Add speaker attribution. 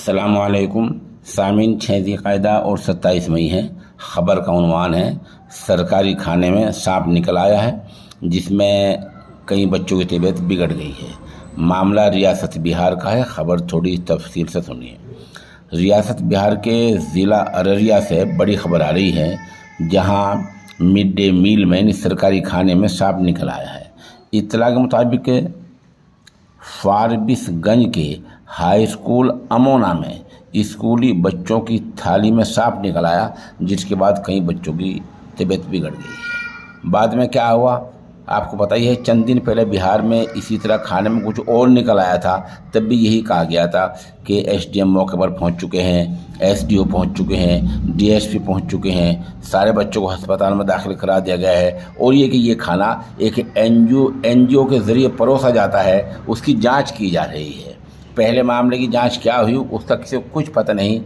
Speaker 1: अस्सलामुअलैकुम सामीन 6 ज़िलक़ाइदा और 27 मई है। ख़बर का उन्वान है सरकारी खाने में सांप निकल आया है, जिसमें कई बच्चों की तबीयत बिगड़ गई है। मामला रियासत बिहार का है। ख़बर थोड़ी तफसील से सुनिए। रियासत बिहार के ज़िला अररिया से बड़ी खबर आ रही है, जहां मिड डे मील में सरकारी खाने में सांप निकल आया है। इत्तला के मुताबिक फारबिसगंज के हाई स्कूल अमोना में स्कूली बच्चों की थाली में सांप निकल आया, जिसके बाद कई बच्चों की तबीयत बिगड़ गई है। बाद में क्या हुआ आपको पता ही है। चंद दिन पहले बिहार में इसी तरह खाने में कुछ और निकल आया था, तब भी यही कहा गया था कि एसडीएम मौके पर पहुंच चुके हैं, एसडीओ पहुंच चुके हैं, डीएसपी पहुंच चुके हैं, सारे बच्चों को अस्पताल में दाखिल करा दिया गया है। और ये कि ये खाना एक एनजीओ के ज़रिए परोसा जाता है, उसकी जाँच की जा रही है। पहले मामले की जाँच क्या हुई उसका किसी को कुछ पता नहीं।